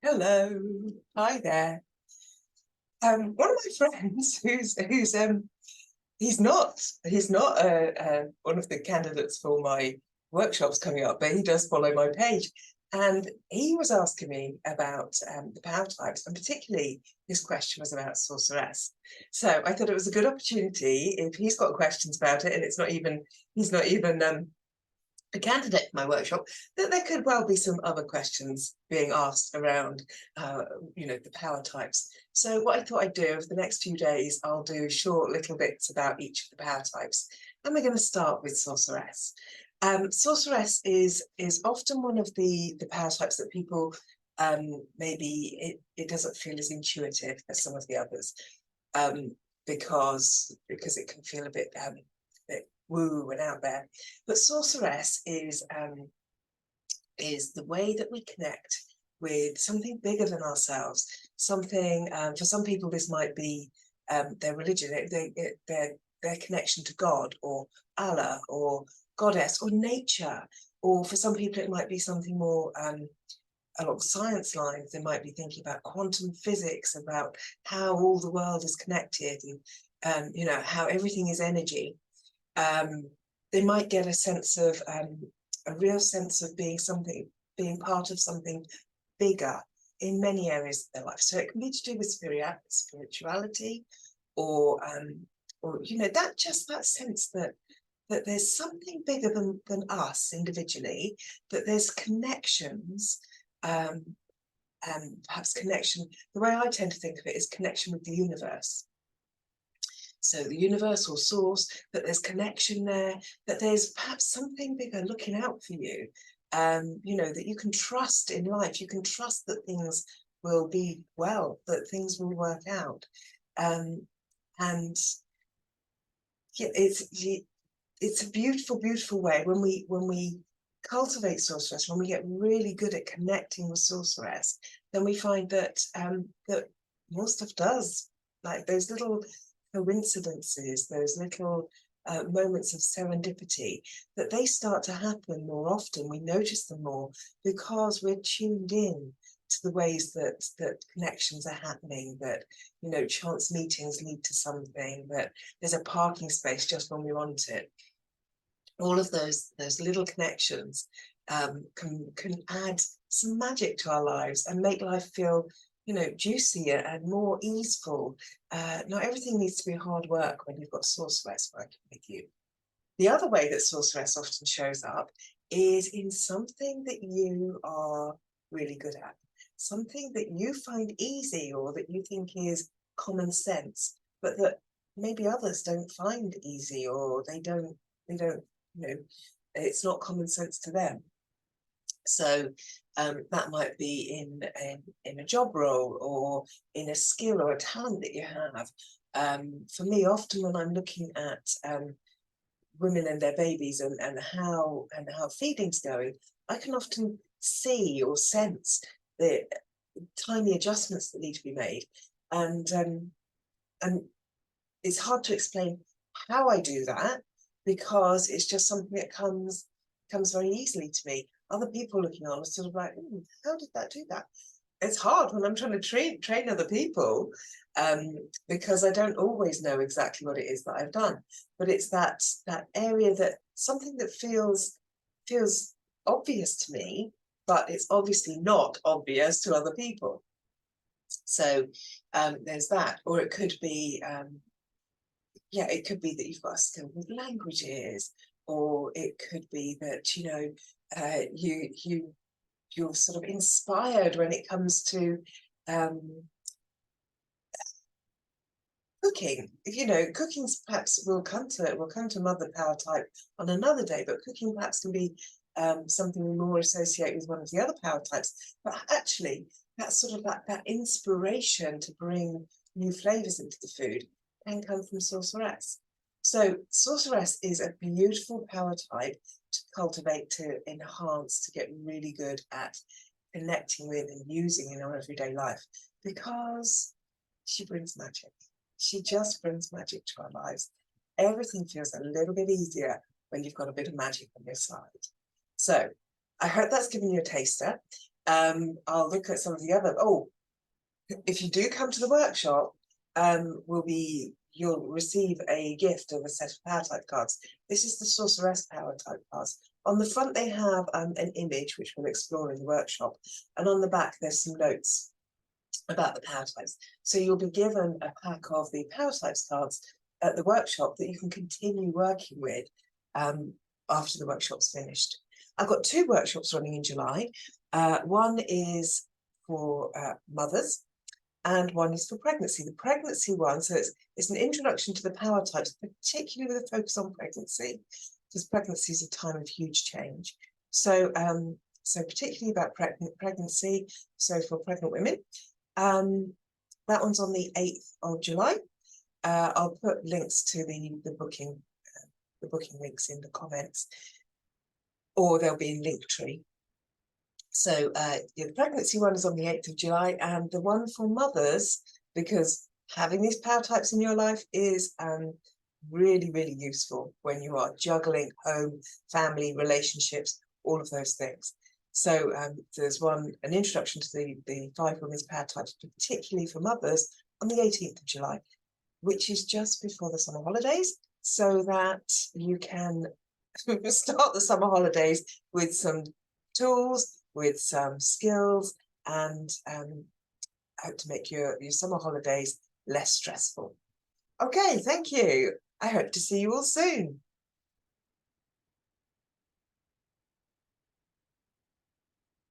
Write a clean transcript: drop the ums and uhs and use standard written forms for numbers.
Hello, hi there. One of my friends he's not one of the candidates for my workshops coming up, but he does follow my page, and he was asking me about the power types, and particularly his question was about sorceress. So I thought it was a good opportunity if he's got questions about it, and he's not even a candidate for my workshop, that there could well be some other questions being asked around, the power types. So what I thought I'd do over the next few days, I'll do short little bits about each of the power types. And we're going to start with sorceress. Sorceress is often one of the power types that people, maybe it doesn't feel as intuitive as some of the others, because it can feel a bit woo and out there. But sorceress is the way that we connect with something bigger than ourselves. Something, for some people, this might be their religion, their connection to God or Allah or goddess or nature. Or for some people, it might be something more along science lines. They might be thinking about quantum physics, about how all the world is connected, and how everything is energy. They might get a sense of a real sense of being part of something bigger in many areas of their life. So it can be to do with spirituality, or that sense that there's something bigger than us individually, that there's connections, and perhaps connection. The way I tend to think of it is connection with the universe. So the universal source, that there's connection there, that there's perhaps something bigger looking out for you, that you can trust in life. You can trust that things will be well, that things will work out. And yeah, it's a beautiful, beautiful way when we cultivate sorceress, when we get really good at connecting with sorceress, then we find that that more stuff does, like those little coincidences, those little moments of serendipity, that they start to happen more often. We notice them more because we're tuned in to the ways that connections are happening, that chance meetings lead to something, that there's a parking space just when we want it. All of those little connections can add some magic to our lives and make life feel juicier and more easeful. Not everything needs to be hard work when you've got sorceress working with you. The other way that sorceress often shows up is in something that you are really good at, something that you find easy or that you think is common sense, but that maybe others don't find easy, or they don't, it's not common sense to them. So that might be in a job role, or in a skill or a talent that you have. For me, often when I'm looking at women and their babies and how feeding's going, I can often see or sense the tiny adjustments that need to be made, and it's hard to explain how I do that, because it's just something that comes very easily to me. Other people looking on are sort of like, how did that do that? It's hard when I'm trying to train other people, because I don't always know exactly what it is that I've done. But it's that area, that something that feels obvious to me, but it's obviously not obvious to other people. So there's that. Or it could be, it could be that you've got a skill with languages, or it could be that you're sort of inspired when it comes to cooking. Cooking's perhaps we'll come to mother power type on another day, but cooking perhaps can be something we more associate with one of the other power types. But actually, that's sort of that inspiration to bring new flavors into the food can come from sorceress. So sorceress is a beautiful power type to cultivate, to enhance, to get really good at connecting with and using in our everyday life, because she brings magic. She just brings magic to our lives. Everything feels a little bit easier when you've got a bit of magic on your side. So I hope that's given you a taster. I'll look at some of the other, oh, if you do come to the workshop, you'll receive a gift of a set of PowerType cards. This is the Sorceress PowerType cards. On the front, they have an image, which we'll explore in the workshop. And on the back, there's some notes about the PowerTypes. So you'll be given a pack of the PowerTypes cards at the workshop that you can continue working with after the workshop's finished. I've got 2 workshops running in July. One is for mothers, and one is for pregnancy. The pregnancy one, so it's an introduction to the PowerTypes, particularly with a focus on pregnancy, because pregnancy is a time of huge change. So, so particularly about pregnancy, so for pregnant women. That one's on the 8th of July. I'll put links to the booking links in the comments, or they'll be in Linktree. So the pregnancy one is on the 8th of July, and the one for mothers, because having these PowerTypes in your life is really, really useful when you are juggling home, family, relationships, all of those things. So there's an introduction to the 5 women's PowerTypes, particularly for mothers, on the 18th of July, which is just before the summer holidays, so that you can start the summer holidays with some tools, with some skills, and hope to make your summer holidays less stressful. Okay, thank you. I hope to see you all soon.